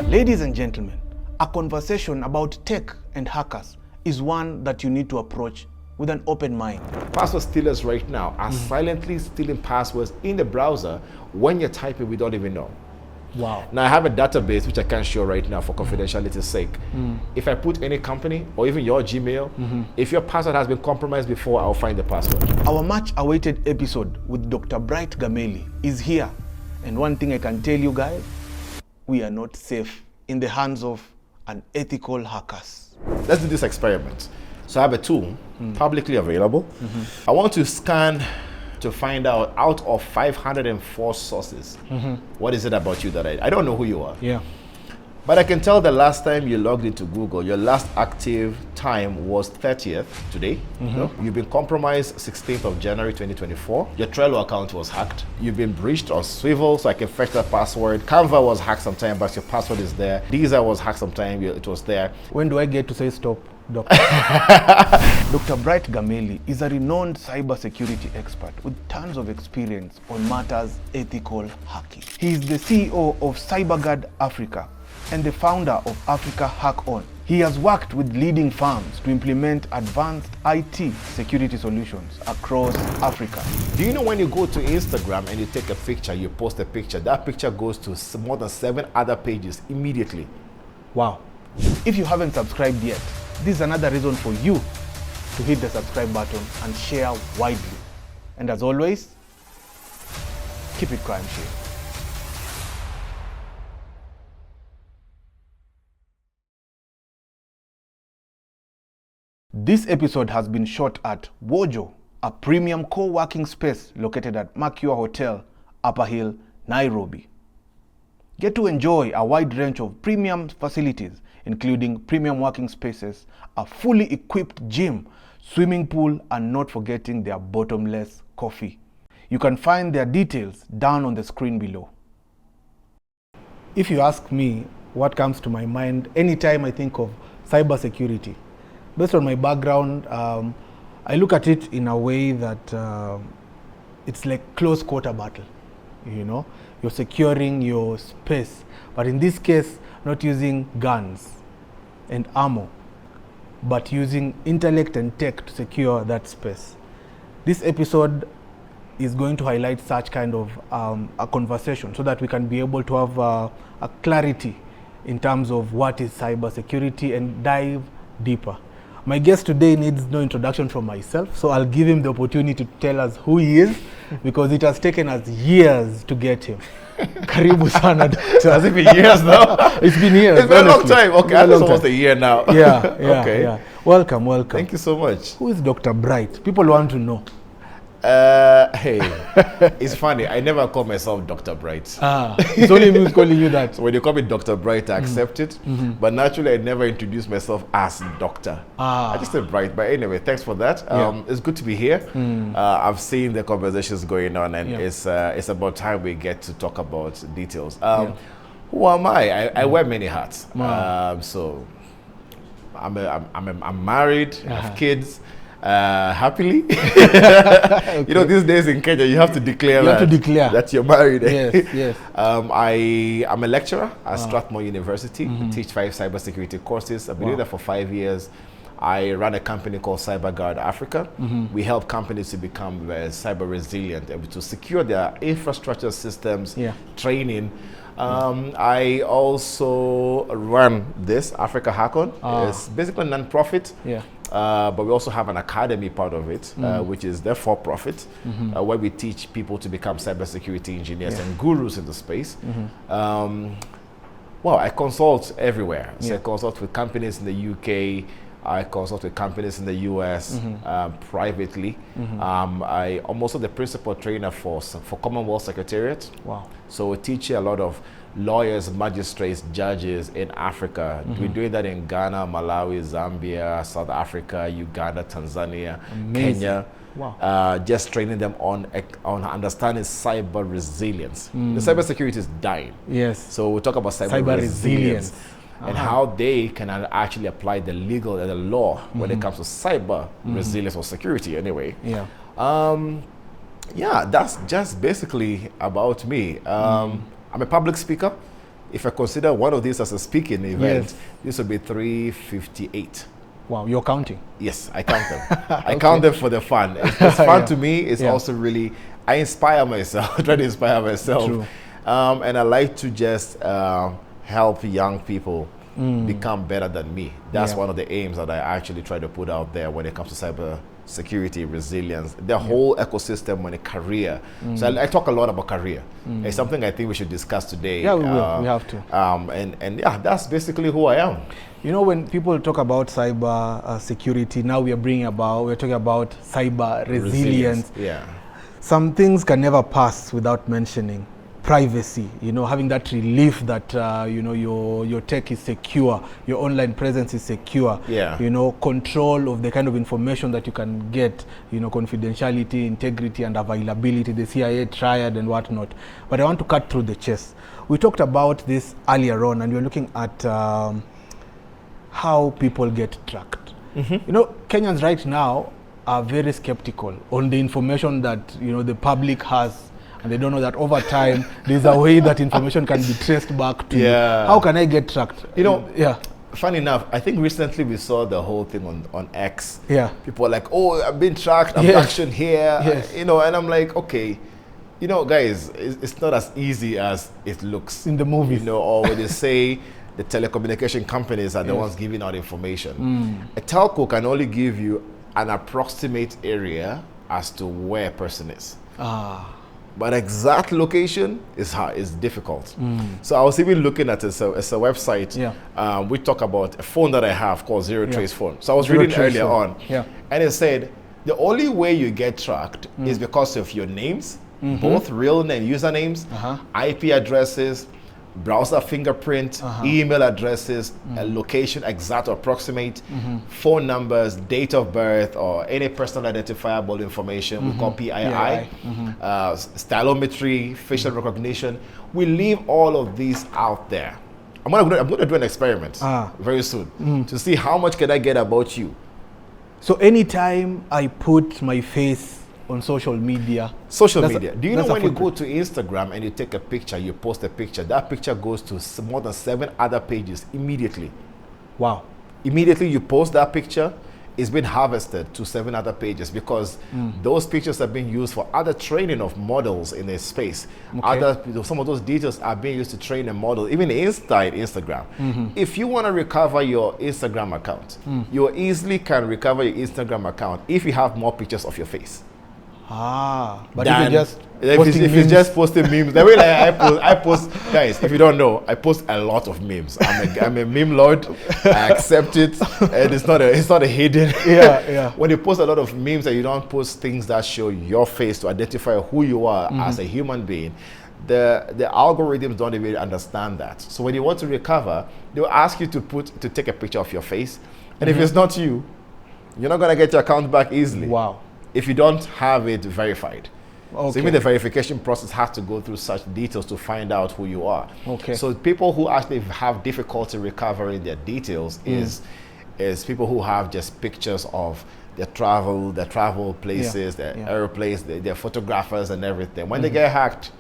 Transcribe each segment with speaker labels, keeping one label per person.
Speaker 1: Ladies and gentlemen, a conversation about tech and hackers is one that you need to approach with an open mind.
Speaker 2: Password stealers right now are silently stealing passwords in the browser when you're typing we don't even know.
Speaker 1: Wow.
Speaker 2: Now I have a database which I can't show right now for confidentiality's sake. If I put any company or even your Gmail, if your password has been compromised before, I'll find the password.
Speaker 1: Our much awaited episode with Dr. Bright Gameli is here. And one thing I can tell you guys, we are not safe in the hands of unethical hackers.
Speaker 2: Let's do this experiment. So I have a tool publicly available. I want to scan to find out of 504 sources, what is it about you that I don't know who you are.
Speaker 1: Yeah.
Speaker 2: But I can tell the last time you logged into Google, your last active time was 30th, today. You've been compromised 16th of January 2024. Your Trello account was hacked. You've been breached on Swivel, so I can fetch that password. Canva was hacked sometime, but your password is there. Deezer was hacked sometime, it was there.
Speaker 1: When do I get to say stop, Doctor? Dr. Bright Gameli is a renowned cybersecurity expert with tons of experience on matters ethical hacking. He is the CEO of CyberGuard Africa and the founder of Africahackon. He has worked with leading firms to implement advanced IT security solutions across Africa.
Speaker 2: Do you know when you go to Instagram and you take a picture, you post a picture, that picture goes to more than 7 other pages immediately?
Speaker 1: Wow. If you haven't subscribed yet, this is another reason for you to hit the subscribe button and share widely. And as always, keep it Crimeshield. This episode has been shot at Wojo, a premium co-working space located at Makua Hotel, Upper Hill, Nairobi. Get to enjoy a wide range of premium facilities, including premium working spaces, a fully equipped gym, swimming pool, and not forgetting their bottomless coffee. You can find their details down on the screen below. If you ask me what comes to my mind anytime I think of cybersecurity, based on my background, I look at it in a way that it's like close quarter battle. You know, you're securing your space, but in this case, not using guns and ammo, but using intellect and tech to secure that space. This episode is going to highlight such kind of a conversation so that we can be able to have a clarity in terms of what is cybersecurity and dive deeper. My guest today needs no introduction from myself, so I'll give him the opportunity to tell us who he is, because it has taken us years to get him. Karibu sana, Doctor.
Speaker 2: Has it been years now?
Speaker 1: It's been years.
Speaker 2: It's been a long time. Okay, I think it's almost a year now.
Speaker 1: Yeah,
Speaker 2: Okay.
Speaker 1: yeah. Welcome.
Speaker 2: Thank you so much.
Speaker 1: Who is Dr. Bright? People want to know.
Speaker 2: Hey, it's funny. I never call myself Dr. Bright.
Speaker 1: It's only me who's calling you that.
Speaker 2: So when you call me Dr. Bright, I accept it. But naturally, I never introduce myself as Doctor. I just said Bright. But anyway, thanks for that. It's good to be here. I've seen the conversations going on, and it's about time we get to talk about details. Who am I? I wear many hats. So I'm married. I have kids. Happily. Okay. You know, these days in Kenya, you have to declare that you're married.
Speaker 1: Yes.
Speaker 2: I'm a lecturer at Strathmore University. I teach 5 cybersecurity courses. I've been doing that for 5 years. I run a company called CyberGuard Africa. We help companies to become cyber resilient, able to secure their infrastructure systems, training. I also run this Africahackon. It's basically a non-profit. But we also have an academy part of it, which is the for-profit, where we teach people to become cybersecurity engineers and gurus in the space. Well, I consult everywhere. So I consult with companies in the UK. I consult with companies in the US privately. I'm also the principal trainer for Commonwealth Secretariat.
Speaker 1: Wow.
Speaker 2: So we teach a lot of lawyers, magistrates, judges in Africa. We're doing that in Ghana, Malawi, Zambia, South Africa, Uganda, Tanzania, Kenya.
Speaker 1: Wow.
Speaker 2: Just training them on understanding cyber resilience. The cybersecurity is dying.
Speaker 1: Yes.
Speaker 2: So we talk about cyber resilience. And how they can actually apply the legal and the law when it comes to cyber resilience or security anyway.
Speaker 1: Yeah.
Speaker 2: That's just basically about me. I'm a public speaker. if I consider one of these as a speaking event,
Speaker 1: Yes.
Speaker 2: this would be 358.
Speaker 1: Wow, you're counting.
Speaker 2: Yes, I count them. I count them for the fun. It's fun
Speaker 1: Yeah.
Speaker 2: to me. It's
Speaker 1: Yeah.
Speaker 2: also really, I inspire myself, I try to inspire myself.
Speaker 1: True.
Speaker 2: And I like to just help young people become better than me. That's
Speaker 1: Yeah.
Speaker 2: one of the aims that I actually try to put out there when it comes to cyber security, resilience, the whole ecosystem when a career. So I talk a lot about career. It's something I think we should discuss today.
Speaker 1: Yeah, we will. We have to.
Speaker 2: And yeah, that's basically who I am.
Speaker 1: You know, when people talk about cyber security, now we're talking about cyber resilience.
Speaker 2: Yeah.
Speaker 1: Some things can never pass without mentioning privacy, you know, having that relief that, you know, your tech is secure, your online presence is secure,
Speaker 2: Yeah.
Speaker 1: you know, control of the kind of information that you can get, you know, confidentiality, integrity, and availability, the CIA triad and whatnot. But I want to cut through the chase. We talked about this earlier on, and we're looking at how people get tracked. You know, Kenyans right now are very skeptical on the information that, you know, the public has, and they don't know that over time there's a way that information can be traced back to
Speaker 2: Yeah.
Speaker 1: you. How can I get tracked?
Speaker 2: You know,
Speaker 1: yeah,
Speaker 2: funny enough, I think recently we saw the whole thing on X.
Speaker 1: yeah,
Speaker 2: People are like, oh, I've been tracked,
Speaker 1: Yes.
Speaker 2: abduction here,
Speaker 1: Yes.
Speaker 2: you know, and I'm like, okay, you know, guys, it's not as easy as it looks.
Speaker 1: in the movies.
Speaker 2: You know, or when they say the telecommunication companies are the ones giving out information. A telco can only give you an approximate area as to where a person is. But exact location is hard, is difficult. So I was even looking at it's a website.
Speaker 1: Yeah.
Speaker 2: We talk about a phone that I have called Zero
Speaker 1: Yeah.
Speaker 2: Trace phone. So I was
Speaker 1: Zero
Speaker 2: reading
Speaker 1: Trace
Speaker 2: earlier
Speaker 1: phone.
Speaker 2: on,
Speaker 1: Yeah.
Speaker 2: and it said the only way you get tracked is because of your names, both real name usernames, IP addresses, browser fingerprint, email addresses, a location exact or approximate, phone numbers, date of birth, or any personal identifiable information. We call PII, stylometry, facial recognition. We leave all of these out there. I'm gonna do an experiment very soon to see how much can I get about you.
Speaker 1: So anytime I put my face on social media.
Speaker 2: Social
Speaker 1: That's
Speaker 2: media. Do you know when you go to Instagram and you take a picture, you post a picture, that picture goes to more than 7 other pages immediately.
Speaker 1: Wow.
Speaker 2: Immediately you post that picture, it's been harvested to 7 other pages because those pictures are being used for other training of models in a space. Some of those details are being used to train a model, even inside Instagram. If you want to recover your Instagram account, you easily can recover your Instagram account if you have more pictures of your face.
Speaker 1: But if you just
Speaker 2: if you just posting memes, the way like I post, guys, if you don't know, I post a lot of memes. I'm a meme lord. I accept it, and it's not a hidden.
Speaker 1: Yeah.
Speaker 2: When you post a lot of memes and you don't post things that show your face to identify who you are as a human being, the algorithms don't even understand that. So when you want to recover, they'll ask you to take a picture of your face, and if it's not you, you're not gonna get your account back easily.
Speaker 1: Wow.
Speaker 2: If you don't have it verified.
Speaker 1: Okay.
Speaker 2: So even the verification process has to go through such details to find out who you are.
Speaker 1: Okay.
Speaker 2: So people who actually have difficulty recovering their details is people who have just pictures of their travel places, their airplanes, their photographers and everything. When they get hacked,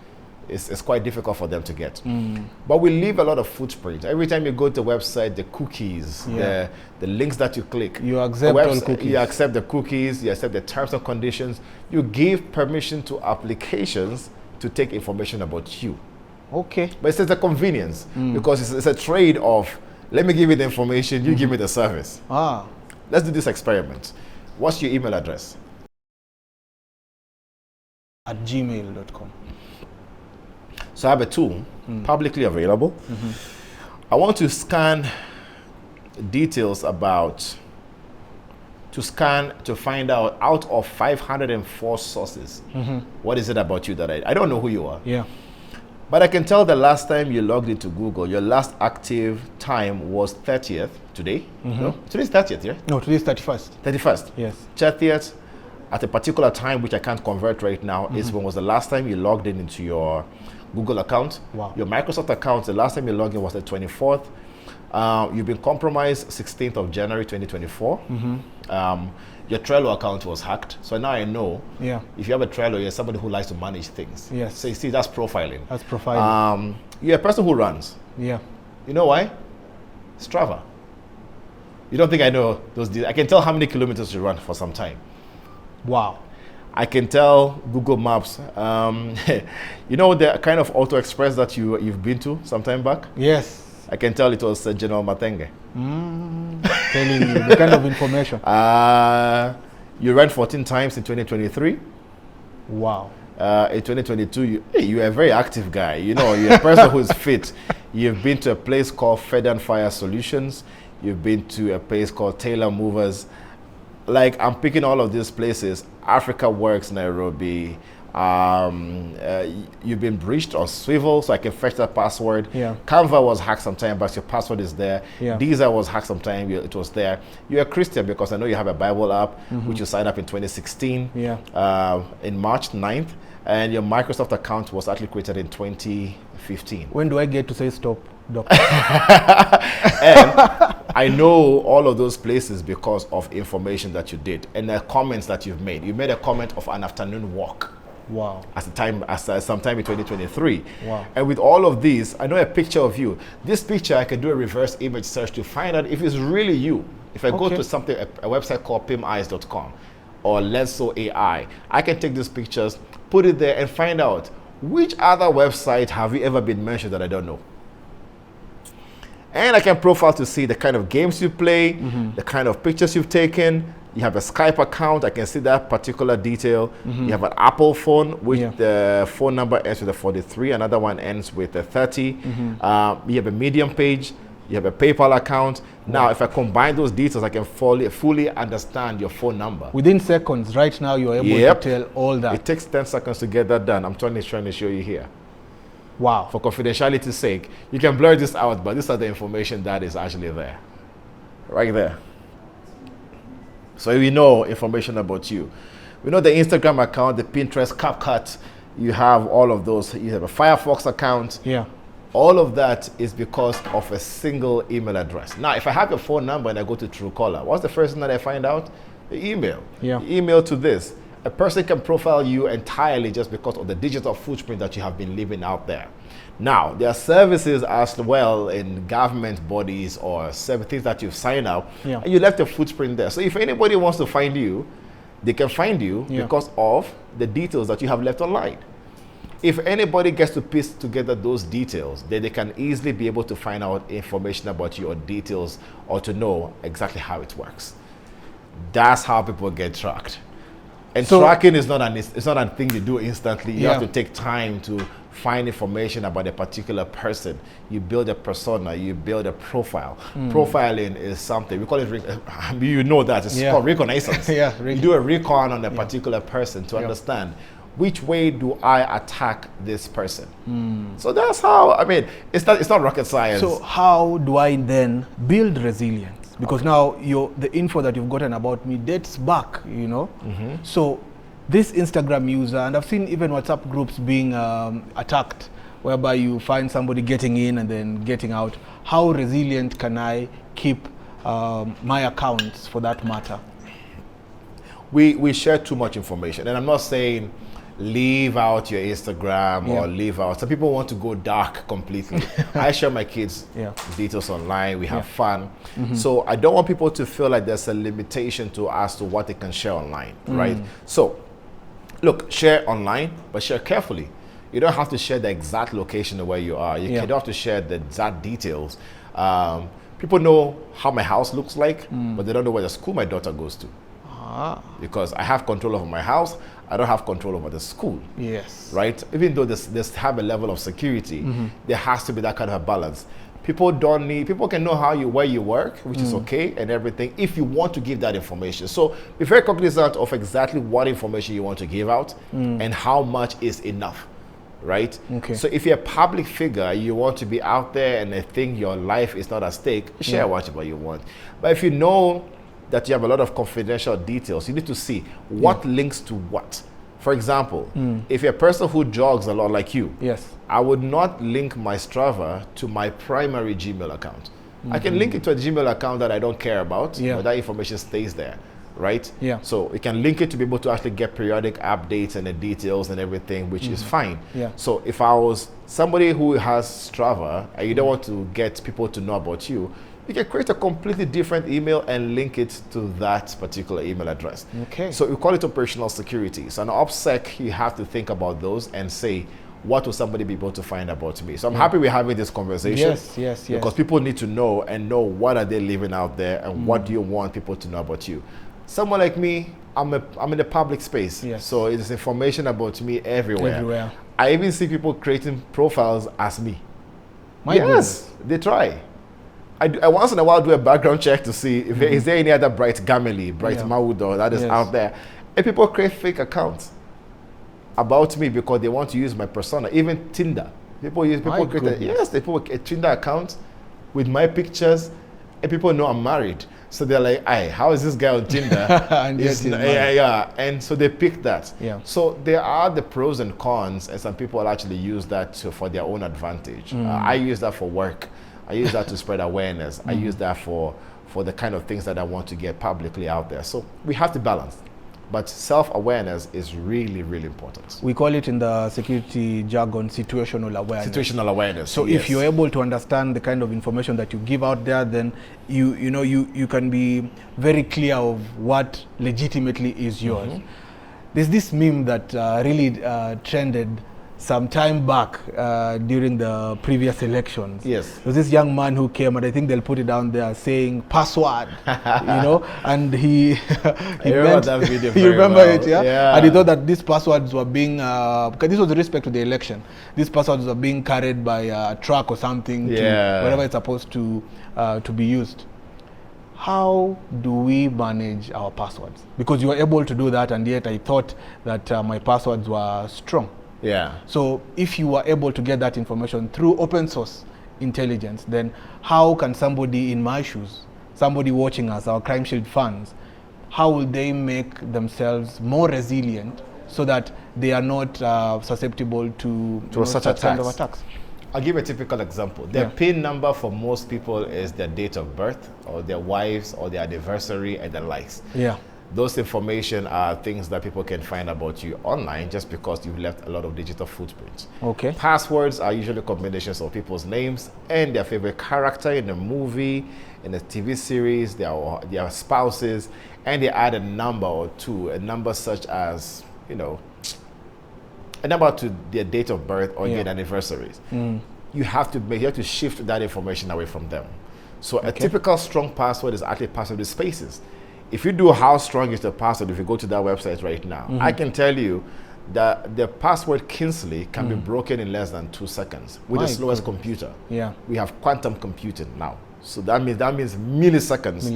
Speaker 2: it's quite difficult for them to get. But we leave a lot of footprints. Every time you go to a website, the cookies, the links that you click.
Speaker 1: You accept all cookies.
Speaker 2: You accept the cookies, you accept the terms and conditions. You give permission to applications to take information about you.
Speaker 1: Okay.
Speaker 2: But it's a convenience because it's a trade of, let me give you the information, you give me the service. Let's do this experiment. What's your email address?
Speaker 1: @gmail.com.
Speaker 2: So I have a tool, publicly available. I want to scan details to find out of 504 sources, what is it about you that I don't know who you are.
Speaker 1: Yeah.
Speaker 2: But I can tell the last time you logged into Google, your last active time was 30th, today. No? Today's 30th, yeah?
Speaker 1: No, today's 31st.
Speaker 2: 31st.
Speaker 1: Yes.
Speaker 2: 30th, at a particular time, which I can't convert right now, is when was the last time you logged into your Google account.
Speaker 1: Wow.
Speaker 2: Your Microsoft account, the last time you logged in was the 24th. You've been compromised 16th of January 2024. Your Trello account was hacked. So now I know if you have a Trello, you're somebody who likes to manage things.
Speaker 1: Yes.
Speaker 2: So you see, that's profiling.
Speaker 1: That's profiling.
Speaker 2: You're a person who runs.
Speaker 1: Yeah.
Speaker 2: You know why? Strava. You don't think I know those deals? I can tell how many kilometers you run for some time.
Speaker 1: Wow.
Speaker 2: I can tell Google Maps. You know the kind of Auto Express that you've been to some time back?
Speaker 1: Yes.
Speaker 2: I can tell it was General Matenge.
Speaker 1: Telling you the kind of information.
Speaker 2: You ran 14 times in 2023.
Speaker 1: Wow.
Speaker 2: In 2022, you're a very active guy. You know, you're a person who's fit. You've been to a place called Fed and Fire Solutions. You've been to a place called Taylor Movers. Like, I'm picking all of these places. Africa Works, Nairobi. You've been breached on Swivel, so I can fetch that password.
Speaker 1: Yeah.
Speaker 2: Canva was hacked sometime, but your password is there.
Speaker 1: Yeah.
Speaker 2: Deezer was hacked sometime, it was there. You're a Christian because I know you have a Bible app, which you signed up in 2016, in March 9th, and your Microsoft account was actually created in 2015.
Speaker 1: When do I get to say stop, doctor?
Speaker 2: And I know all of those places because of information that you did and the comments that you've made. You made a comment of an afternoon walk.
Speaker 1: Wow.
Speaker 2: Sometime in 2023.
Speaker 1: Wow.
Speaker 2: And with all of these, I know a picture of you. This picture, I can do a reverse image search to find out if it's really you. If I go to something, a website called pimeyes.com or Lenso AI, I can take these pictures, put it there and find out which other website have you ever been mentioned that I don't know. And I can profile to see the kind of games you play, the kind of pictures you've taken. You have a Skype account. I can see that particular detail. You have an Apple phone, which the phone number ends with a 43. Another one ends with a 30. You have a Medium page. You have a PayPal account. Now, if I combine those details, I can fully understand your phone number.
Speaker 1: Within seconds, right now, you're able to tell all that.
Speaker 2: It takes 10 seconds to get that done. I'm trying to show you here.
Speaker 1: Wow.
Speaker 2: For confidentiality's sake, you can blur this out, but these are the information that is actually there. Right there. So we know information about you. We know the Instagram account, the Pinterest, CapCut. You have all of those. You have a Firefox account.
Speaker 1: Yeah.
Speaker 2: All of that is because of a single email address. Now, if I have your phone number and I go to Truecaller, what's the first thing that I find out? The email.
Speaker 1: Yeah.
Speaker 2: The email to this. A person can profile you entirely just because of the digital footprint that you have been leaving out there. Now, there are services as well in government bodies or things that you've signed up, and you left a footprint there. So if anybody wants to find you, they can find you because of the details that you have left online. If anybody gets to piece together those details, then they can easily be able to find out information about you or details or to know exactly how it works. That's how people get tracked. And so, tracking is not a thing you do instantly. You have to take time to find information about a particular person. You build a persona, you build a profile. Profiling is something, we call it, you know that, it's called reconnaissance. You do a recon on a particular person to understand which way do I attack this person. So that's how, I mean, it's not rocket science.
Speaker 1: So how do I then build resilience? Because now the info that you've gotten about me dates back, you know. So this Instagram user, and I've seen even WhatsApp groups being attacked, whereby you find somebody getting in and then getting out. How resilient can I keep my accounts for that matter?
Speaker 2: We share too much information, and I'm not saying leave out your Instagram or leave out. Some people want to go dark completely. I share my kids' details online. We have fun. So I don't want people to feel like there's a limitation as to what they can share online, right? So look, share online, but share carefully. You don't have to share the exact location of where you are. You don't have to share the exact details. People know how my house looks like, but they don't know where the school my daughter goes to. Because I have control over my house, I don't have control over the school.
Speaker 1: Yes.
Speaker 2: Right? Even though this have a level of security, there has to be that kind of a balance. People can know where you work, which is okay and everything, if you want to give that information. So be very cognizant of exactly what information you want to give out and how much is enough. Right?
Speaker 1: Okay.
Speaker 2: So if you're a public figure, you want to be out there and they think your life is not at stake, share whatever you want. But if you know that you have a lot of confidential details, you need to see what links to what. For example, if you're a person who jogs a lot like you, I would not link my Strava to my primary Gmail account. I can link it to a Gmail account that I don't care about,
Speaker 1: Yeah.
Speaker 2: but that information stays there, right?
Speaker 1: Yeah.
Speaker 2: So you can link it to be able to actually get periodic updates and the details and everything, which is fine.
Speaker 1: Yeah.
Speaker 2: So if I was somebody who has Strava and you don't want to get people to know about you, you can create a completely different email and link it to that particular email address.
Speaker 1: Okay.
Speaker 2: So we call it operational security. So an OPSEC, you have to think about those and say, what will somebody be able to find about me? So I'm happy we're having this conversation.
Speaker 1: Yes.
Speaker 2: Because people need to know and know what are they living out there and what do you want people to know about you. Someone like me, I'm in the public space.
Speaker 1: Yes.
Speaker 2: So it's information about me everywhere.
Speaker 1: Everywhere.
Speaker 2: I even see people creating profiles as me.
Speaker 1: My goodness.
Speaker 2: They try. I once in a while do a background check to see if is there any other bright Gameli Mawudor that is out there. And people create fake accounts about me because they want to use my persona. Even Tinder. People create a Tinder account with my pictures and people know I'm married. So they're like, "Aye, how is this guy on Tinder?" And so they pick that.
Speaker 1: Yeah.
Speaker 2: So there are the pros and cons, and some people actually use that for their own advantage. I use that for work. I use that to spread awareness. I use that for the kind of things that I want to get publicly out there. So we have to balance. But self-awareness is really, really important.
Speaker 1: We call it in the security jargon situational awareness.
Speaker 2: Situational awareness.
Speaker 1: So if you're able to understand the kind of information that you give out there, then you can be very clear of what legitimately is yours. There's this meme that really trended some time back during the previous elections.
Speaker 2: Yes.
Speaker 1: There was this young man who came, and I think they'll put it down there saying password, and he
Speaker 2: remember that video very
Speaker 1: you remember
Speaker 2: well.
Speaker 1: it, yeah?
Speaker 2: Yeah.
Speaker 1: And he thought that these passwords were being, because this was with respect to the election, these passwords were being carried by a truck or something to wherever it's supposed to be used. How do we manage our passwords? Because you were able to do that, and yet I thought that my passwords were strong.
Speaker 2: Yeah.
Speaker 1: So if you were able to get that information through open source intelligence, then how can somebody in my shoes, somebody watching us, our Crimeshield fans, how will they make themselves more resilient so that they are not susceptible to
Speaker 2: such
Speaker 1: kind of attacks?
Speaker 2: I'll give a typical example. Their PIN number for most people is their date of birth or their wives or their anniversary and the likes.
Speaker 1: Yeah.
Speaker 2: Those information are things that people can find about you online just because you've left a lot of digital footprints.
Speaker 1: Okay.
Speaker 2: Passwords are usually combinations of people's names and their favorite character in a movie, in a TV series, their spouses, and they add a number or two, a number such as, a number to their date of birth or their anniversaries. You have to shift that information away from them. So a typical strong password is actually a password with spaces. If you do how strong is the password, if you go to that website right now, I can tell you that the password Kingsley can be broken in less than 2 seconds with the slowest computer.
Speaker 1: Yeah.
Speaker 2: We have quantum computing now. So that means milliseconds.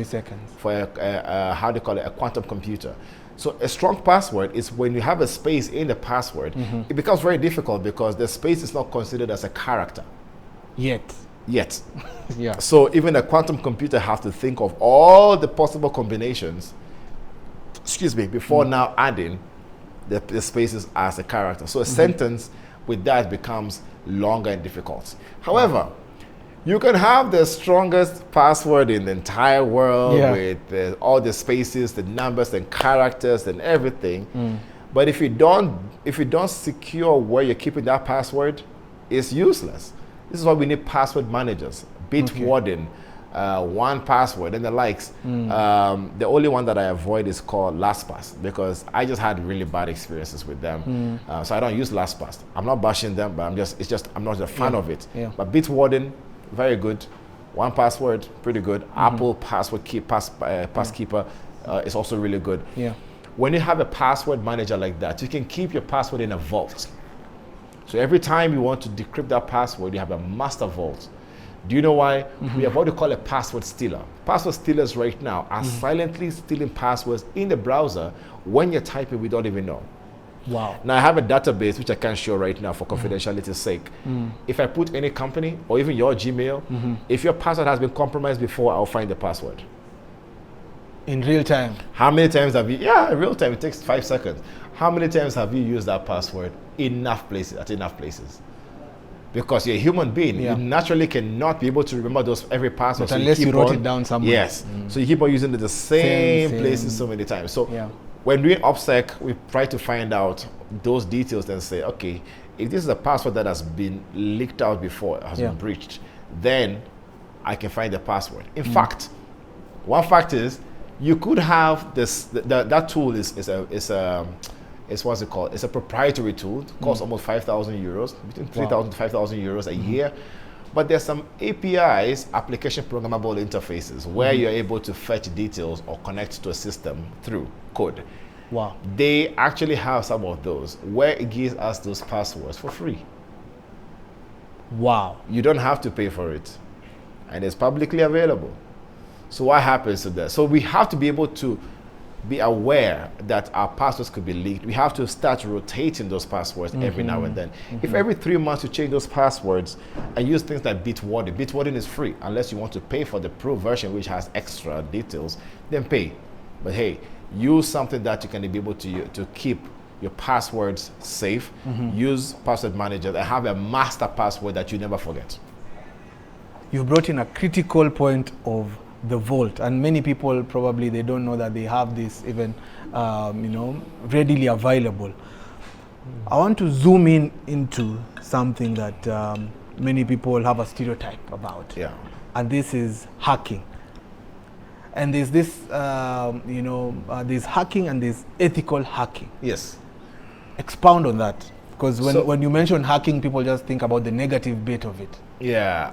Speaker 2: For a quantum computer. So a strong password is when you have a space in the password, it becomes very difficult because the space is not considered as a character.
Speaker 1: Yet. Yeah.
Speaker 2: So even a quantum computer have to think of all the possible combinations, before now adding the spaces as a character. So a sentence with that becomes longer and difficult. However, you can have the strongest password in the entire world with all the spaces, the numbers and characters and everything. But if you don't secure where you're keeping that password, it's useless. This is why we need password managers, Bitwarden, 1Password, and the likes. The only one that I avoid is called LastPass because I just had really bad experiences with them. So I don't use LastPass. I'm not bashing them, but I'm not a fan of it. But Bitwarden, very good. 1Password, pretty good. Apple Passkeeper is also really good. When you have a password manager like that, you can keep your password in a vault. So every time you want to decrypt that password, you have a master vault. Do you know why? We have what we call a password stealer. Password stealers right now are silently stealing passwords in the browser when you're typing, we don't even know.
Speaker 1: Wow.
Speaker 2: Now I have a database which I can't show right now for confidentiality's sake. If I put any company or even your Gmail, if your password has been compromised before, I'll find the password.
Speaker 1: In real time?
Speaker 2: How many times have you, in real time, it takes 5 seconds. How many times have you used that password at enough places? Because you're a human being, you naturally cannot be able to remember every password.
Speaker 1: But unless you wrote it down somewhere.
Speaker 2: Yes. So you keep on using the same places so many times. So when doing OPSEC, we try to find out those details and say, okay, if this is a password that has been leaked out before, has been breached, then I can find the password. In fact, one fact is, you could have this. That tool is what's it called? It's a proprietary tool. It costs almost 5,000 euros, between 3,000 to 5,000 euros a year. But there's some APIs, application programmable interfaces, where you're able to fetch details or connect to a system through code.
Speaker 1: Wow.
Speaker 2: They actually have some of those where it gives us those passwords for free.
Speaker 1: Wow.
Speaker 2: You don't have to pay for it. And it's publicly available. So what happens to that? So we have to be able to be aware that our passwords could be leaked. We have to start rotating those passwords every now and then. If every 3 months you change those passwords and use things like Bitwarden is free unless you want to pay for the pro version, which has extra details, then pay. But hey, use something that you can be able to keep your passwords safe. Use password managers and have a master password that you never forget.
Speaker 1: You brought in a critical point of the vault, and many people probably they don't know that they have this even readily available. I want to zoom into something that many people have a stereotype about, and this is hacking. And there's this there's hacking and there's ethical hacking.
Speaker 2: Yes.
Speaker 1: Expound on that, because when you mention hacking, people just think about the negative bit of it.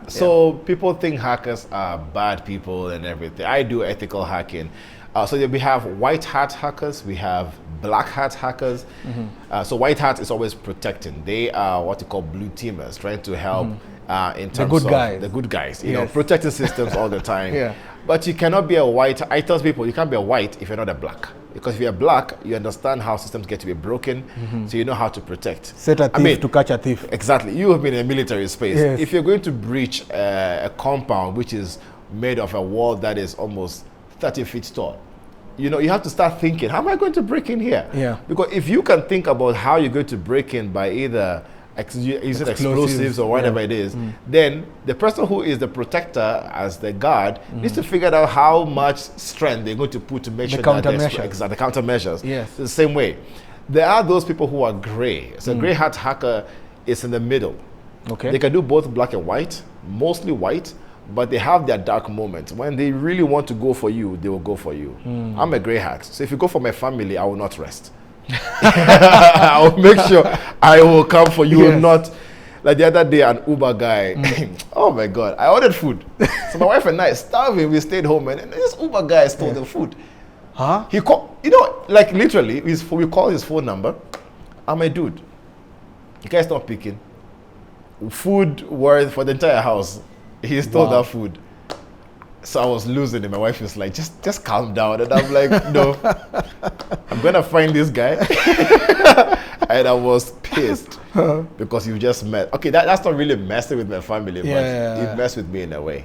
Speaker 2: So people think hackers are bad people and everything. I do ethical hacking. So we have white hat hackers, we have black hat hackers. So white hat is always protecting. They are what you call blue teamers, trying to help in terms of the good guys, you know, protecting systems all the time. But you cannot be a white. I tell people you can't be a white if you're not a black. Because if you're black, you understand how systems get to be broken, so you know how to protect.
Speaker 1: Set a thief to catch a thief.
Speaker 2: Exactly. You have been in a military space. If you're going to breach a compound which is made of a wall that is almost 30 feet tall, you know, you have to start thinking, how am I going to break in here? Because if you can think about how you're going to break in by either using explosives or whatever it is, then the person who is the protector as the guard needs to figure out how much strength they're going to put to make sure that the countermeasures. The same way, there are those people who are gray. So a gray hat hacker is in the middle. They can do both black and white, mostly white, but they have their dark moments. When they really want to go for you, they will go for you. I'm a gray hat, so if you go for my family, I will not rest. I'll make sure I will come for you. Not like the other day, an Uber guy. Oh my God! I ordered food, so my wife and I starving. We stayed home, and this Uber guy stole the food. He called, like literally, we call his phone number. I'm a dude. The guy's not picking. Food worth for the entire house. He stole that food. So I was losing it. My wife was like, just calm down. And I'm like, no, I'm going to find this guy. And I was pissed because you just met. Okay, that's not really messing with my family, but it messed with me in a way.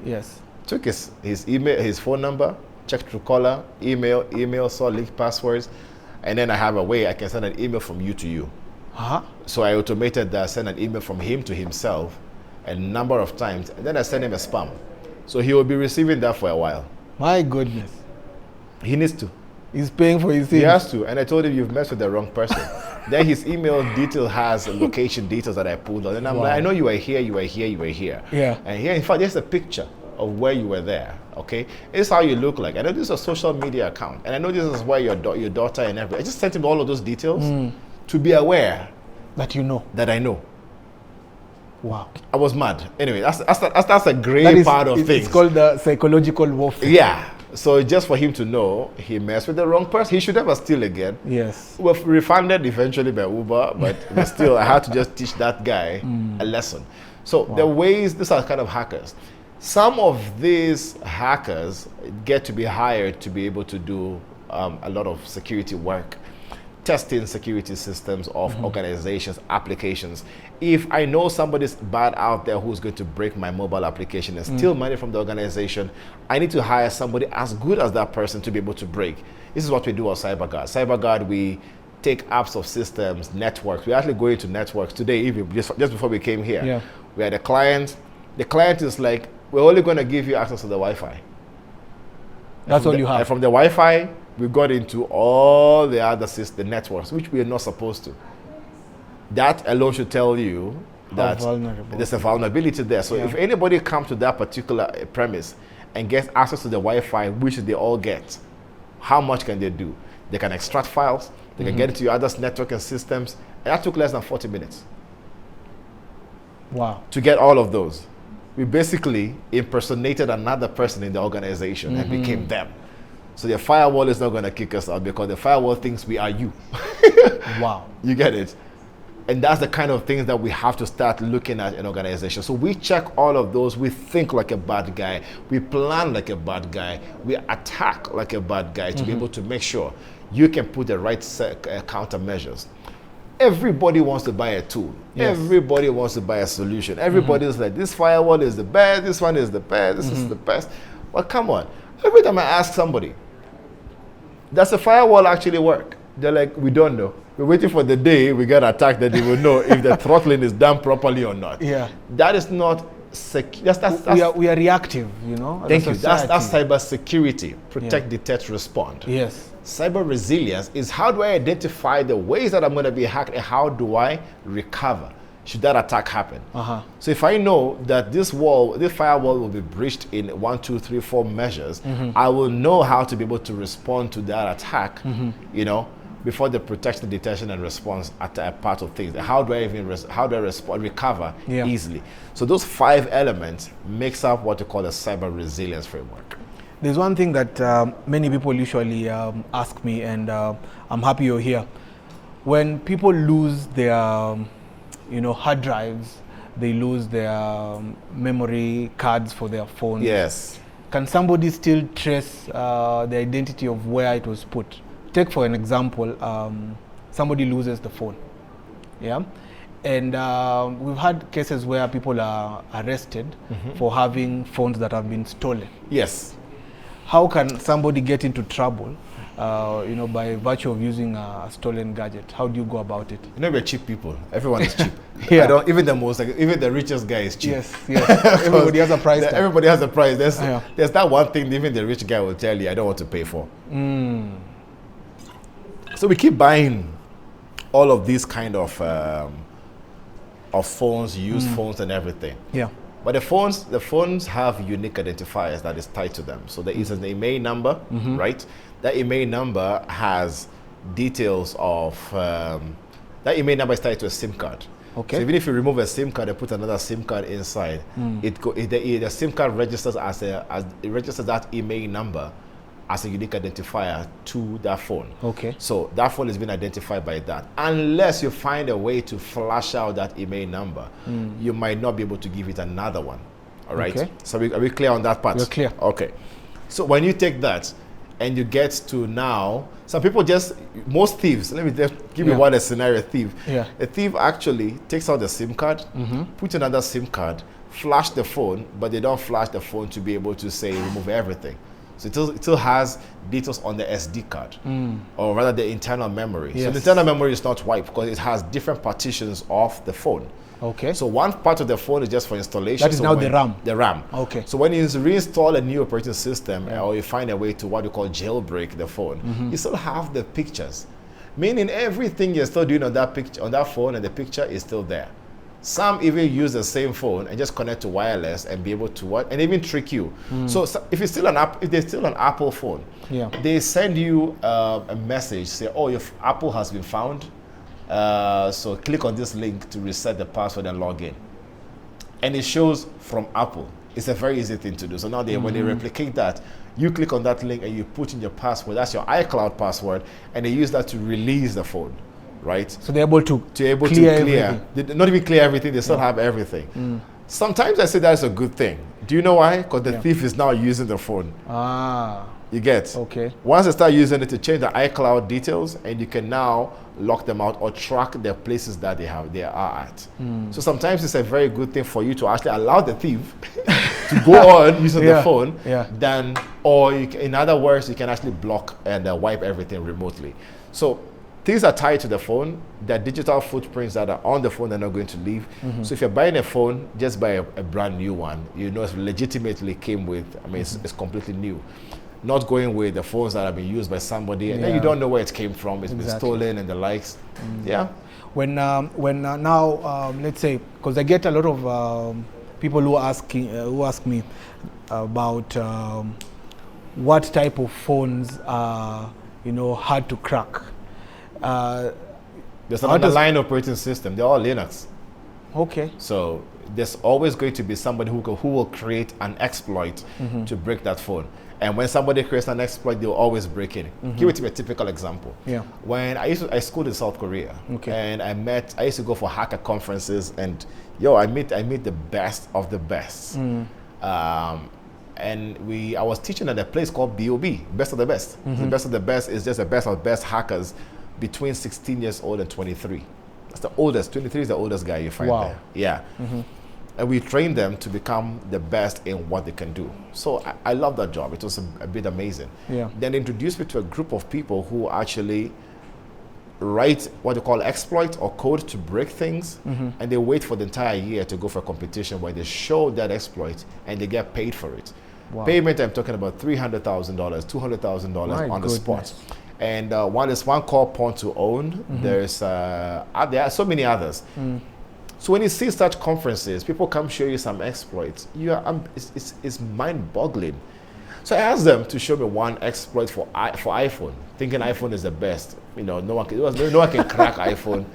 Speaker 2: Took his email, his phone number, checked Truecaller, email, saw leaked passwords. And then I have a way I can send an email from you to you. So I automated that, send an email from him to himself a number of times. And then I send him a spam. So he will be receiving that for a while.
Speaker 1: My goodness.
Speaker 2: He needs to.
Speaker 1: He's paying for his things.
Speaker 2: He has to. And I told him, you've messed with the wrong person. Then his email detail has location details that I pulled on. And I'm like, I know you were here, you were here, you were here. And here, in fact, there's a picture of where you were there. Okay? It's how you look like. I know this is a social media account. And I know this is where your daughter and everything. I just sent him all of those details to be aware.
Speaker 1: That you know.
Speaker 2: That I know.
Speaker 1: Wow.
Speaker 2: I was mad. Anyway, that's a great part of things.
Speaker 1: It's called the psychological warfare.
Speaker 2: So just for him to know, he messed with the wrong person. He should never steal again. We're refunded eventually by Uber, but still, I had to just teach that guy a lesson. So the ways, these are kind of hackers. Some of these hackers get to be hired to be able to do a lot of security work, testing security systems of organizations, applications. If I know somebody's bad out there who's going to break my mobile application and steal money from the organization, I need to hire somebody as good as that person to be able to break. This is what we do at CyberGuard. CyberGuard, we take apps of systems, networks. We're actually going to networks today, even just before we came here. We are the client. The client is like, we're only going to give you access to the Wi-Fi.
Speaker 1: That's all you have.
Speaker 2: And from the Wi-Fi, we got into all the other the networks, which we are not supposed to. That alone should tell you that there's a vulnerability there. So if anybody comes to that particular premise and gets access to the Wi-Fi, which they all get, how much can they do? They can extract files, they can get into your other networking systems, and that took less than 40 minutes.
Speaker 1: Wow.
Speaker 2: To get all of those. We basically impersonated another person in the organization and became them. So the firewall is not going to kick us out because the firewall thinks we are you.
Speaker 1: Wow.
Speaker 2: You get it? And that's the kind of things that we have to start looking at in organizations. So we check all of those. We think like a bad guy. We plan like a bad guy. We attack like a bad guy to be able to make sure you can put the right countermeasures. Everybody wants to buy a tool. Yes. Everybody wants to buy a solution. Everybody is like, this firewall is the best, this one is the best, this is the best. Well, come on. Every time I ask somebody, does the firewall actually work? They're like, we don't know. We're waiting for the day we get attacked that they will know if the throttling is done properly or not.
Speaker 1: Yeah.
Speaker 2: That is not secure.
Speaker 1: We are reactive, you know.
Speaker 2: Thank you. That's cybersecurity. Protect, detect, respond.
Speaker 1: Yes.
Speaker 2: Cyber resilience is how do I identify the ways that I'm going to be hacked and how do I recover should that attack happen. So if I know that this firewall will be breached in 1, 2, 3, 4 measures, I will know how to be able to respond to that attack, you know, before the protection, detection, and response at a part of things. How do I recover easily? So those 5 elements makes up what you call a cyber resilience framework.
Speaker 1: There's one thing that many people usually ask me, and I'm happy you're here. When people lose their, hard drives, they lose their memory cards for their phones.
Speaker 2: Yes.
Speaker 1: Can somebody still trace the identity of where it was put? Take for an example, somebody loses the phone, and we've had cases where people are arrested for having phones that have been stolen.
Speaker 2: Yes.
Speaker 1: How can somebody get into trouble, by virtue of using a stolen gadget? How do you go about it?
Speaker 2: We're cheap people. Everyone is cheap. Even the richest guy is cheap.
Speaker 1: Yes. Everybody has a price tag.
Speaker 2: Everybody has a price. There's that one thing even the rich guy will tell you, I don't want to pay for. So we keep buying all of these kind of phones, used phones and everything. Yeah. But the phones have unique identifiers that is tied to them. So there is an email number, right? That email number has details of, that email number is tied to a SIM card. Okay. So even if you remove a SIM card and put another SIM card inside, the SIM card registers it registers that email number as a unique identifier to that phone. Okay. So that phone has been identified by that. Unless you find a way to flash out that email number, you might not be able to give it another one. All right. Okay. So are we clear on that part?
Speaker 1: We're clear.
Speaker 2: Okay. So when you take that and you get to now, some people most thieves, let me just give you a scenario thief. Yeah. A thief actually takes out the SIM card, puts another SIM card, flash the phone, but they don't flash the phone to be able to say remove everything. So it still has details on the SD card, or rather the internal memory. Yes. So the internal memory is not wiped because it has different partitions of the phone. Okay. So one part of the phone is just for installation.
Speaker 1: That is now the RAM.
Speaker 2: The RAM.
Speaker 1: Okay.
Speaker 2: So when you reinstall a new operating system, or you find a way to what you call jailbreak the phone, you still have the pictures, meaning everything you're still doing on that phone, and the picture is still there. Some even use the same phone and just connect to wireless and be able to and even trick you. So if it's still if there's still an Apple phone, they send you a message say, "Oh, your Apple has been found. So click on this link to reset the password and log in." And it shows from Apple. It's a very easy thing to do. So now when they replicate that, you click on that link and you put in your password. That's your iCloud password, and they use that to release the phone. Right?
Speaker 1: So they're able to clear
Speaker 2: not even clear everything, they still have everything. Sometimes I say that's a good thing. Do you know why? Because the thief is now using the phone. You get? Okay. Once they start using it to change the iCloud details, and you can now lock them out or track the places that they are at. So sometimes it's a very good thing for you to actually allow the thief to go on using the phone, in other words, you can actually block and wipe everything remotely. So things are tied to the phone. They're digital footprints that are on the phone, they're not going to leave. So if you're buying a phone, just buy a brand new one. You know, it legitimately came with, I mean, it's completely new. Not going with the phones that have been used by somebody, and then you don't know where it came from. It's been stolen and the likes. Yeah.
Speaker 1: When now, let's say, because I get a lot of people who ask me about what type of phones are, you know, hard to crack.
Speaker 2: There's an underlying operating system. They're all Linux.
Speaker 1: Okay.
Speaker 2: So there's always going to be somebody who will create an exploit to break that phone. And when somebody creates an exploit, they'll always break in. Give it to me a typical example. Yeah. When I schooled in South Korea, and I used to go for hacker conferences, and I meet the best of the best. And I was teaching at a place called BOB, Best of the Best. The Best of the Best is just the best of the best hackers between 16 years old and 23. That's the oldest. 23 is the oldest guy you find there. Yeah. And we train them to become the best in what they can do. So I love that job. It was a bit amazing. Yeah. Then they introduced me to a group of people who actually write what they call exploit or code to break things, and they wait for the entire year to go for a competition where they show that exploit and they get paid for it. Wow. Payment, I'm talking about $300,000, $200,000 on the spot. And there's one called Pawn to Own. There are so many others. So when you see such conferences, people come show you some exploits. It's mind-boggling. So I asked them to show me one exploit for iPhone, thinking iPhone is the best. You know, no one can crack iPhone.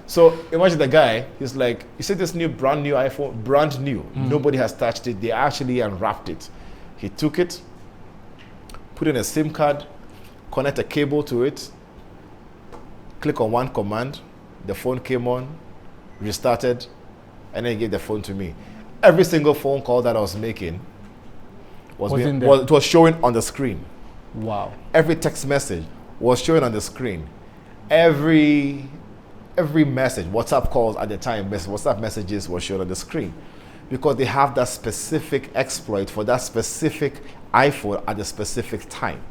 Speaker 2: So imagine the guy. He's like, you see this brand new iPhone, brand new. Nobody has touched it. They actually unwrapped it. He took it, put in a SIM card, connect a cable to it, click on one command, the phone came on, restarted, and then he gave the phone to me. Every single phone call that I was making was showing on the screen. Wow. Every text message was showing on the screen. Every message, WhatsApp calls at the time, WhatsApp messages were showing on the screen, because they have that specific exploit for that specific iPhone at the specific time.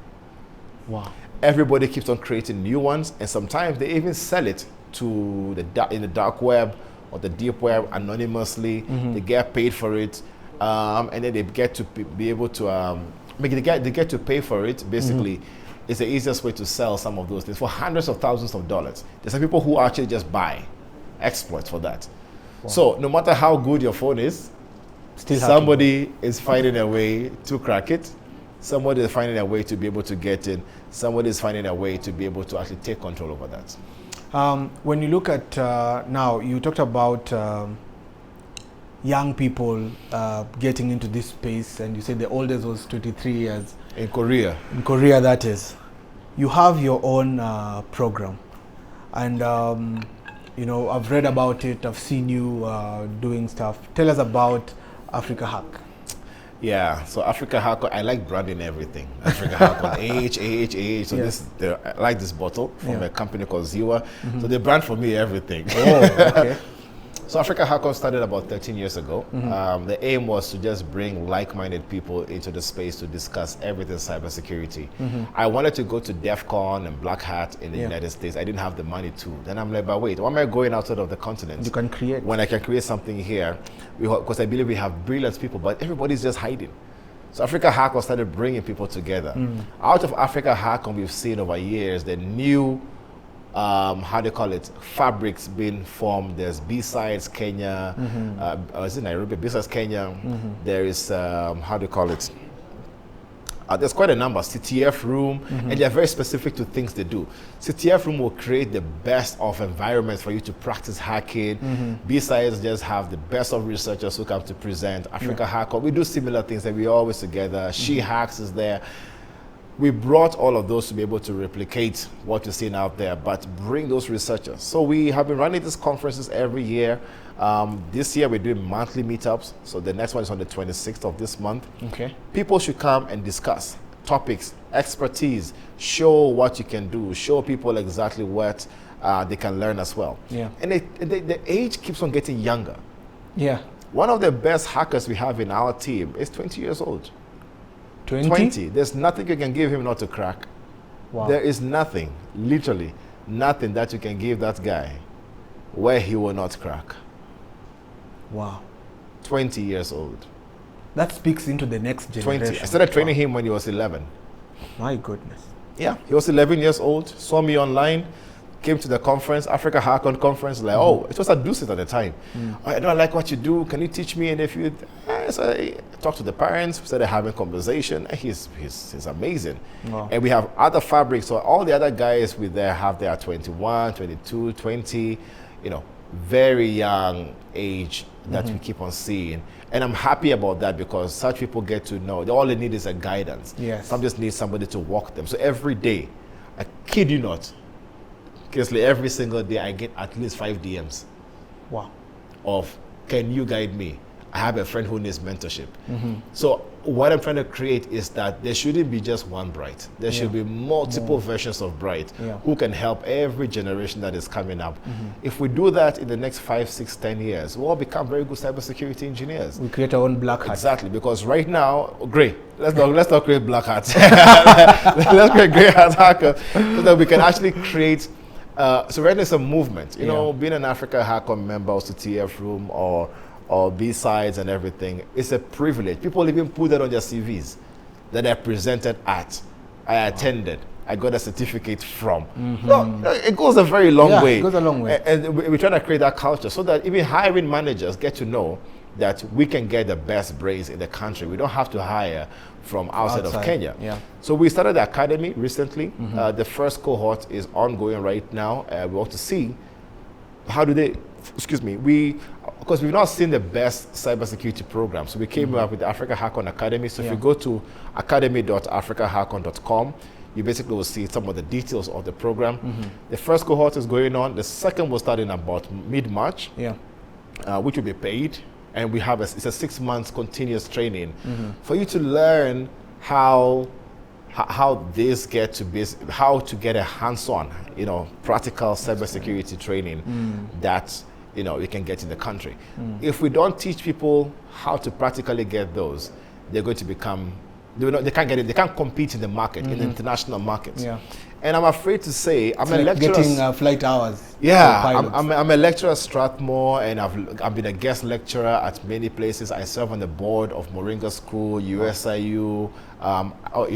Speaker 2: Wow. Everybody keeps on creating new ones, and sometimes they even sell it to in the dark web or the deep web anonymously. They get paid for it, and then they get to be able to they get to pay for it. Basically, it's the easiest way to sell some of those things for hundreds of thousands of dollars. There's some people who actually just buy exploits for that. Wow. So no matter how good your phone is, somebody is finding a way to crack it. Somebody is finding a way to be able to get in. Somebody is finding a way to be able to actually take control over that.
Speaker 1: When you look at now, you talked about young people getting into this space, and you said the oldest was 23 years.
Speaker 2: In Korea.
Speaker 1: In Korea, that is. You have your own program, and you know, I've read about it. I've seen you doing stuff. Tell us about Africahack.
Speaker 2: Yeah, so Africahackon, I like branding everything. Africahackon, So I like this bottle from a company called Ziwa. So they brand for me everything. Oh, okay. So Africahackon started about 13 years ago. The aim was to just bring like-minded people into the space to discuss everything cybersecurity. I wanted to go to DEF CON and Black Hat in the United States. I didn't have the money to. Then I'm like, but wait, why am I going outside of the continent?
Speaker 1: You can create.
Speaker 2: When I can create something here, because I believe we have brilliant people, but everybody's just hiding. So Africahackon started bringing people together. Out of Africahackon, we've seen over years the new fabrics being formed. There's B-Sides Kenya, is it Nairobi? B-Sides Kenya. There is, there's quite a number, CTF Room, and they're very specific to things they do. CTF Room will create the best of environments for you to practice hacking. B-Sides just have the best of researchers who come to present. Africahackon, we do similar things, and we're always together. She Hacks is there. We brought all of those to be able to replicate what you're seeing out there, but bring those researchers. So we have been running these conferences every year. This year we're doing monthly meetups. So the next one is on the 26th of this month. Okay. People should come and discuss topics, expertise, show what you can do, show people exactly what they can learn as well. Yeah. And the age keeps on getting younger. Yeah. One of the best hackers we have in our team is 20 years old. 20? There's nothing you can give him not to crack. Wow. There is nothing, literally. nothing that you can give that guy where he will not crack.
Speaker 1: Wow.
Speaker 2: 20 years old.
Speaker 1: That speaks into the next generation.
Speaker 2: 20. I started training him when he was 11.
Speaker 1: My goodness.
Speaker 2: Yeah, he was 11 years old, saw me online, came to the conference, Africahackon conference, like, oh, it was at Dusit at the time. Oh, I don't like what you do. Can you teach me? And if you, so I talked to the parents, we started having conversation. He's amazing.
Speaker 1: Wow.
Speaker 2: And we have other fabrics. So all the other guys we there have their 21, 22, 20, you know, very young age that we keep on seeing. And I'm happy about that because such people get to know. All they need is a guidance.
Speaker 1: Yes.
Speaker 2: Some just need somebody to walk them. So every day, I kid you not, seriously, every single day I get at least 5 DMs.
Speaker 1: Wow.
Speaker 2: Of, can you guide me? I have a friend who needs mentorship. So what I'm trying to create is that there shouldn't be just one Bright. There should be multiple versions of Bright who can help every generation that is coming up. If we do that in the next 5, 6, 10 years, we'll all become very good cybersecurity engineers.
Speaker 1: We create our own black hat.
Speaker 2: Exactly, because right now, great. Let's not create black hats. Let's create grey hat hackers so that we can actually create. So right now it's a movement. You know, being an Africahackon member of the TF room or B-sides and everything, it's a privilege. People even put that on their CVs that I presented at, I attended, I got a certificate from. No, it goes a very long way.
Speaker 1: It goes a long way.
Speaker 2: And we're trying to create that culture so that even hiring managers get to know that we can get the best brains in the country. We don't have to hire from outside of Kenya. So we started the academy recently. The first cohort is ongoing right now. We want to see how do they, because we've not seen the best cybersecurity program. So we came up with the Africahackon Academy. So if you go to academy.africahackon.com, you basically will see some of the details of the program. The first cohort is going on. The second will start in about mid-March, which will be paid. And we have it's a 6 months continuous training for you to learn how this get to be, how to get a hands-on, practical cybersecurity training that you can get in the country. If we don't teach people how to practically get those, they're going to become, they can't get it, they can't compete in the market, in the international markets. And I'm afraid to say, I'm a lecturer.
Speaker 1: Getting flight hours.
Speaker 2: Yeah, I'm a lecturer at Strathmore, and I've been a guest lecturer at many places. I serve on the board of Moringa School, USIU.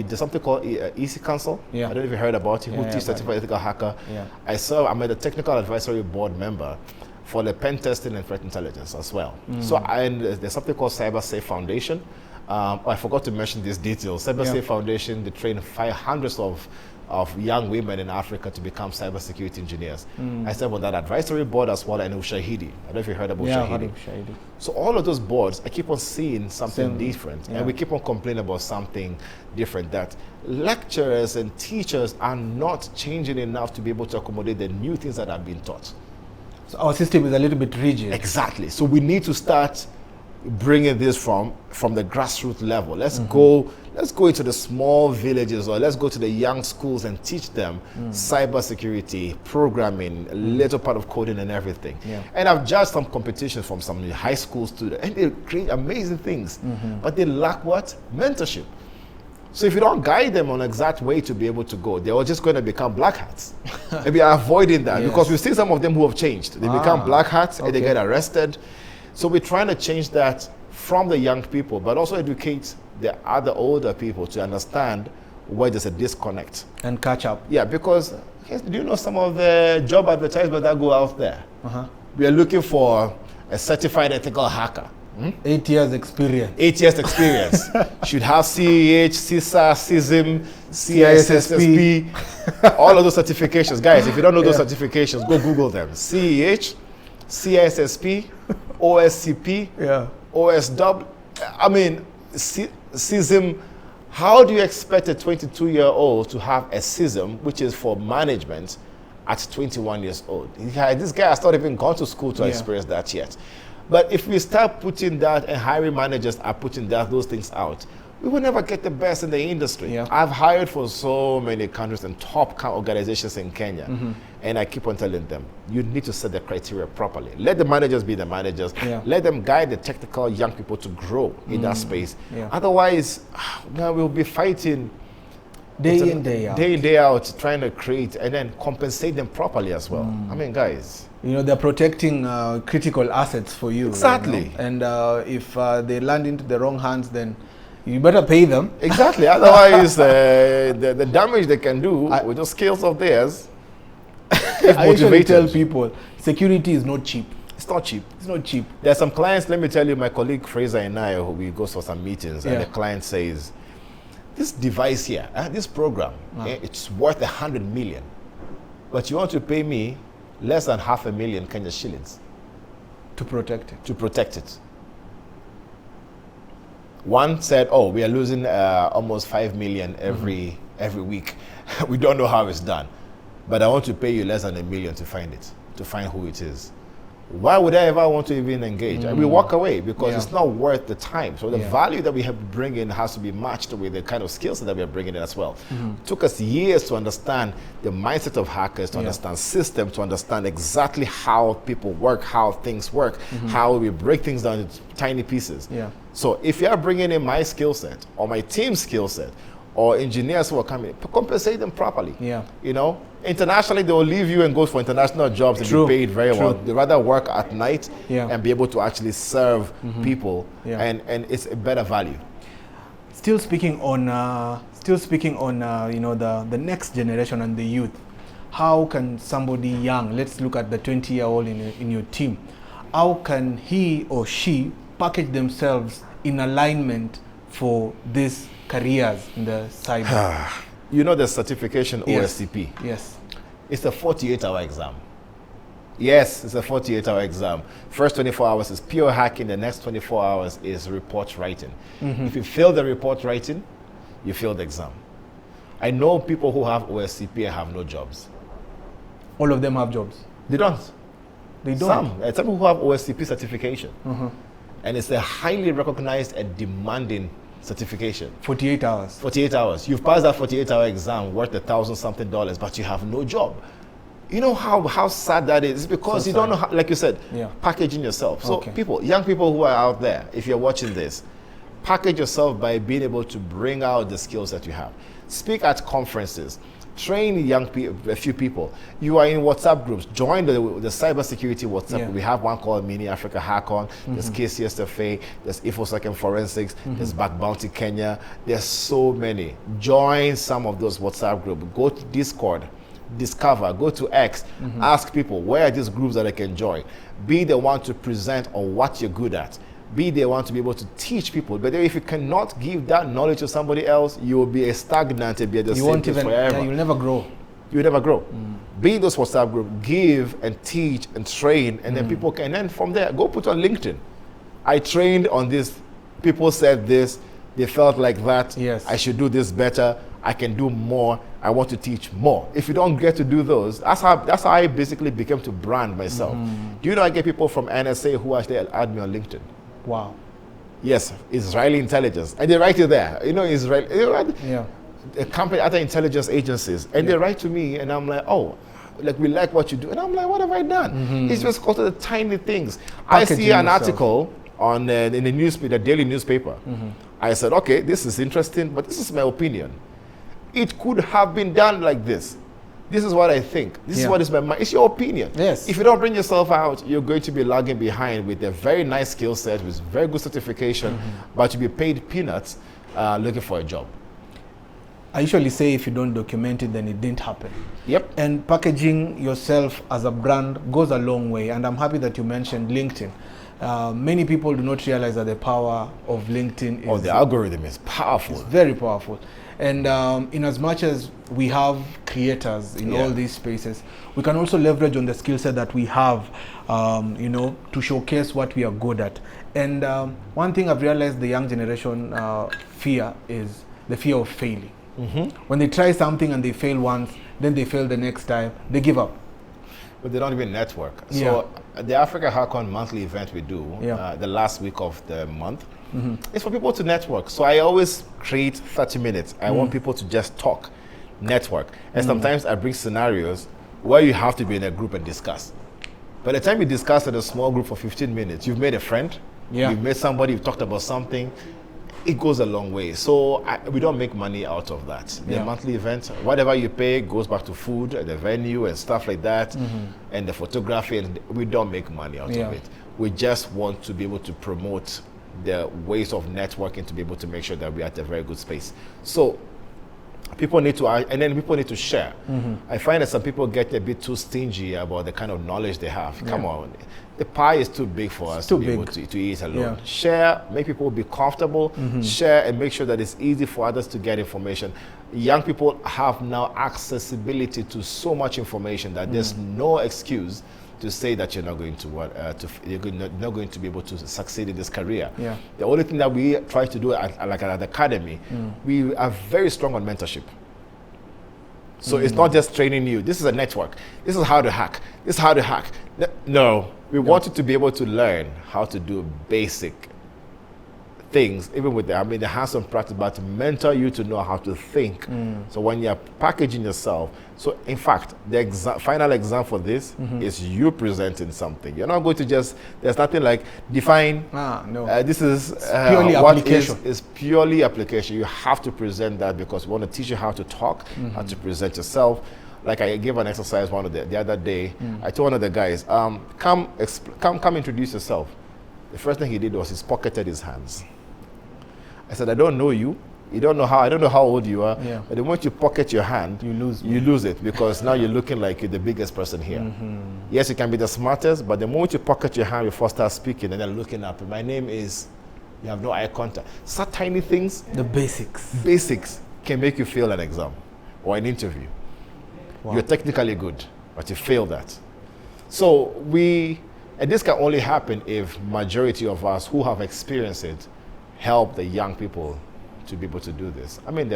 Speaker 2: There's something called EC Council. I don't know if you heard about it. Who teach certified ethical hacker. I'm a technical advisory board member for the pen testing and threat intelligence as well. So there's something called CyberSafe Foundation. I forgot to mention these details. CyberSafe Foundation, they train hundreds of young women in Africa to become cybersecurity engineers. I serve on that advisory board as well, and Ushahidi. I don't know if you heard about Ushahidi. So all of those boards, I keep on seeing something different, and we keep on complaining about something different, that lecturers and teachers are not changing enough to be able to accommodate the new things that are being taught.
Speaker 1: So our system is a little bit rigid.
Speaker 2: Exactly. So we need to start bringing this from the grassroots level. Let's go into the small villages, or let's go to the young schools and teach them cybersecurity, programming, a little part of coding and everything. And I've judged some competitions from some high school students, and they create amazing things, but they lack what? Mentorship. So if you don't guide them on the exact way to be able to go, they're just going to become black hats. And we are avoiding that because we've seen some of them who have changed. They become black hats and they get arrested. So we're trying to change that from the young people, but also educate the other older people to understand where there's a disconnect. And
Speaker 1: catch up.
Speaker 2: Yeah, because do you know some of the job advertisements that go out there? We are looking for a certified ethical hacker.
Speaker 1: 8 years experience.
Speaker 2: 8 years experience. Should have CEH, CISA, CISM, CISSP, all of those certifications. Guys, if you don't know those certifications, go Google them. CEH, CISSP, OSCP, OSW. I mean, CISM. How do you expect a 22-year-old to have a CISM, which is for management, at 21 years old? This guy has not even gone to school to experience that yet. But if we start putting that, and hiring managers are putting those things out, we will never get the best in the industry. I've hired for so many countries and top organizations in Kenya, and I keep on telling them, you need to set the criteria properly. Let the managers be the managers. Let them guide the technical young people to grow in that space. Otherwise, we'll be fighting
Speaker 1: Day in, day out.
Speaker 2: Day in, day out, trying to create and then compensate them properly as well. I mean, guys.
Speaker 1: You know, they're protecting critical assets for you.
Speaker 2: Exactly.
Speaker 1: You know? And if they land into the wrong hands, then you better pay them.
Speaker 2: Exactly. Otherwise, the damage they can do with those skills of theirs.
Speaker 1: I usually tell people, security is not cheap.
Speaker 2: It's not cheap.
Speaker 1: It's not cheap.
Speaker 2: There are some clients, let me tell you, my colleague Fraser and I, we go for some meetings, and the client says, this device here, this program, it's worth 100 million. But you want to pay me less than 500,000 Kenya shillings.
Speaker 1: To protect it.
Speaker 2: To protect it. One said, oh, we are losing almost 5 million every week. We don't know how it's done. But I want to pay you less than $1 million to find it, to find who it is. Why would I ever want to even engage? And we walk away because it's not worth the time. So the value that we have to bring in has to be matched with the kind of skills that we are bringing in as well. It took us years to understand the mindset of hackers, to understand systems, to understand exactly how people work, how things work, how we break things down into tiny pieces. So if you are bringing in my skill set or my team's skill set or engineers who are coming, compensate them properly. You know, internationally they will leave you and go for international jobs and be paid very well. They rather work at night and be able to actually serve people, and it's a better value.
Speaker 1: Still speaking on you know, the next generation and the youth. How can somebody young, let's look at the 20-year-old in your team, how can he or she package themselves in alignment for these careers in the cyber?
Speaker 2: You know the certification OSCP?
Speaker 1: Yes.
Speaker 2: It's a 48-hour exam. Yes, it's a 48-hour exam. First 24 hours is pure hacking. The next 24 hours is report writing. If you fail the report writing, you fail the exam. I know people who have OSCP and have no jobs.
Speaker 1: All of them have jobs?
Speaker 2: They don't.
Speaker 1: They don't?
Speaker 2: Some people who have OSCP certification. And it's a highly recognized and demanding certification. 48 hours. 48 hours. You've passed that 48-hour exam worth $1,000-something, but you have no job. You know how sad that is? It's because you don't know how, like you said, packaging yourself. So people, young people who are out there, if you're watching this, package yourself by being able to bring out the skills that you have. Speak at conferences. Train young people, a few people. You are in WhatsApp groups. Join the cybersecurity WhatsApp group. We have one called Mini Africahackon. There's KCSFA. There's InfoSec and Forensics. There's Back Bounty Kenya. There's so many. Join some of those WhatsApp groups. Go to Discord. Discover. Go to X. Ask people, where are these groups that I can join? Be the one to present on what you're good at. Be the one to be able to teach people. But if you cannot give that knowledge to somebody else, you will be a stagnant and be at the same place forever.
Speaker 1: You'll never grow.
Speaker 2: You'll never grow. Be in those WhatsApp group, give and teach and train, and then people can, and then from there, go put on LinkedIn. I trained on this. People said this. They felt like that. I should do this better. I can do more. I want to teach more. If you don't get to do those, that's how I basically became to brand myself. Do you know I get people from NSA who actually add me on LinkedIn?
Speaker 1: Wow.
Speaker 2: Yes, Israeli intelligence. And they write it there. You know, a company, other intelligence agencies. And they write to me and I'm like, oh, like we like what you do. And I'm like, what have I done? It's just because of the tiny things. I see an article on in the newspaper, the daily newspaper. I said, okay, this is interesting, but this is my opinion. It could have been done like this. This is what I think. This is what is my mind. It's your opinion.
Speaker 1: Yes.
Speaker 2: If you don't bring yourself out, you're going to be lagging behind with a very nice skill set, with very good certification, but you'll be paid peanuts looking for a job.
Speaker 1: I usually say if you don't document it, then it didn't happen.
Speaker 2: Yep.
Speaker 1: And packaging yourself as a brand goes a long way. And I'm happy that you mentioned LinkedIn. Many people do not realize that the power of LinkedIn is...
Speaker 2: the algorithm is powerful.
Speaker 1: It's very powerful. And in as much as we have creators in all these spaces, we can also leverage on the skill set that we have, you know, to showcase what we are good at. And one thing I've realized the young generation fear is the fear of failing. When they try something and they fail once, then they fail the next time, they give up.
Speaker 2: But they don't even network. So the Africahackon monthly event we do, the last week of the month, it's for people to network. So I always create 30 minutes. I want people to just talk, network. And sometimes I bring scenarios where you have to be in a group and discuss. By the time you discuss in a small group for 15 minutes, you've made a friend, you've met somebody, you've talked about something. it goes a long way. So we don't make money out of that. The monthly event, whatever you pay goes back to food and the venue and stuff like that, and the photography, and we don't make money out of it. We just want to be able to promote the ways of networking to be able to make sure that we're at a very good space. So people need to, and then people need to share. I find that some people get a bit too stingy about the kind of knowledge they have. Come on. The pie is too big for us to be able to eat alone. Share, make people be comfortable, share and make sure that it's easy for others to get information. Young people have now accessibility to so much information that there's no excuse to say that you're not going to not going to be able to succeed in this career. The only thing that we try to do at the academy, we are very strong on mentorship. So it's not just training you. This is a network. This is how to hack. This is how to hack. No, we want you to be able to learn how to do basic things, even with the hands-on practice, but to mentor you to know how to think. So when you're packaging yourself, so in fact, the final exam for this is you presenting something. You're not going to just, there's nothing like define, this is
Speaker 1: purely application.
Speaker 2: It's purely application. You have to present that because we want to teach you how to talk, how to present yourself. Like I gave an exercise the other day. I told one of the guys, come introduce yourself. The first thing he did was he pocketed his hands. I said, I don't know you. I don't know how old you are. But the moment you pocket your hand, you lose it because now you're looking like you're the biggest person here. Yes, you can be the smartest, but the moment you pocket your hand before start speaking and then looking up, my name is, you have no eye contact. Such tiny things.
Speaker 1: The basics.
Speaker 2: Basics can make you fail an exam or an interview. You're technically good, but you fail that. So and this can only happen if majority of us who have experienced it help the young people to be able to do this. I mean,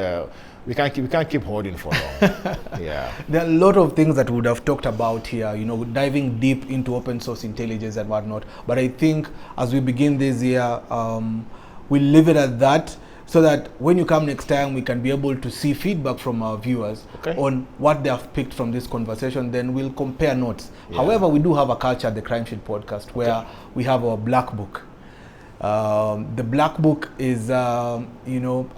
Speaker 2: we can't keep holding for long. There are
Speaker 1: a lot of things that we would have talked about here, diving deep into open source intelligence and whatnot. But I think as we begin this year, we'll leave it at that so that when you come next time, we can be able to see feedback from our viewers on what they have picked from this conversation. Then we'll compare notes. However, we do have a culture at the Crimeshield Podcast where we have our black book. The black book is, a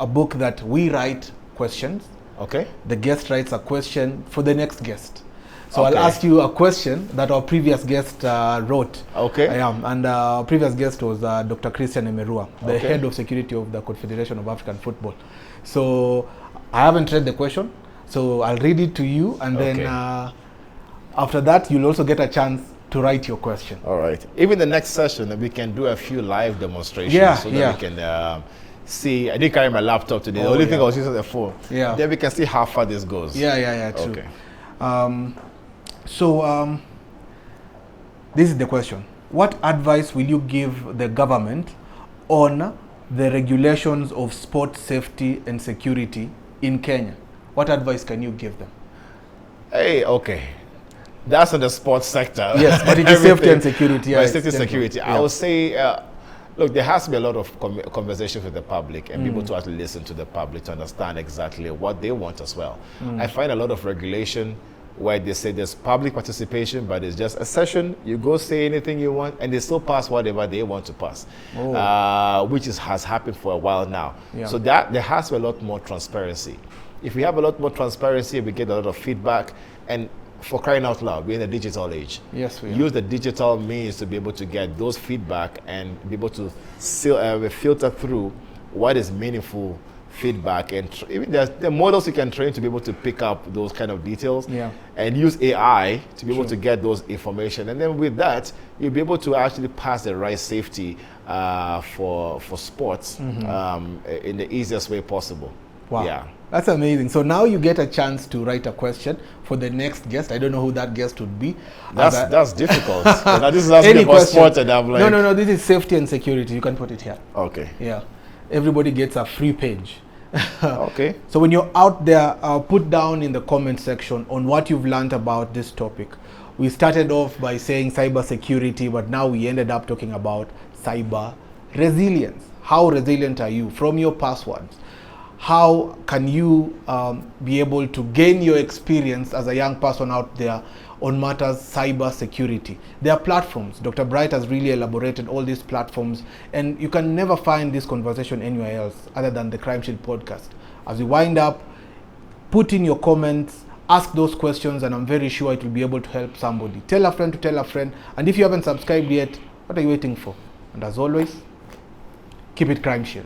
Speaker 1: book that we write questions. The guest writes a question for the next guest. So I'll ask you a question that our previous guest wrote. And our previous guest was Dr. Christian Emerua, the head of security of the Confederation of African Football. So I haven't read the question, so I'll read it to you, and then after that, you'll also get a chance to write your question.
Speaker 2: All right. Even the next session, we can do a few live demonstrations so that we can see. I didn't carry my laptop today. The only thing I was using the phone. Then we can see how far this goes.
Speaker 1: True. So this is the question. What advice will you give the government on the regulations of sport safety and security in Kenya? What advice can you give them?
Speaker 2: That's in the sports sector.
Speaker 1: Yes, but it is safety and security.
Speaker 2: Safety and security. I would say, look, there has to be a lot of conversations with the public and people to actually listen to the public to understand exactly what they want as well. I find a lot of regulation where they say there's public participation, but it's just a session. You go say anything you want, and they still pass whatever they want to pass, which has happened for a while now. So that there has to be a lot more transparency. If we have a lot more transparency, we get a lot of feedback, and for crying out loud, we're in a digital age.
Speaker 1: Yes, we
Speaker 2: use the digital means to be able to get those feedback and be able to filter through what is meaningful feedback, and even the models you can train to be able to pick up those kind of details and use AI to be able to get those information. And then with that, you'll be able to actually pass the right safety for sports in the easiest way possible.
Speaker 1: That's amazing. So now you get a chance to write a question for the next guest. I don't know who that guest would be.
Speaker 2: That's difficult. Now this is asking about sport, and I'm like,
Speaker 1: no. This is safety and security. You can put it here. Everybody gets a free page. So when you're out there, put down in the comment section on what you've learned about this topic. We started off by saying cybersecurity, but now we ended up talking about cyber resilience. How resilient are you from your passwords? How can you be able to gain your experience as a young person out there on matters cyber security. There are platforms. Dr. Bright has really elaborated all these platforms, and you can never find this conversation anywhere else other than the Crimeshield Podcast. As we wind up, put in your comments, ask those questions, and I'm very sure it will be able to help somebody. Tell a friend to tell a friend, and if you haven't subscribed yet, what are you waiting for? And as always, keep it Crimeshield.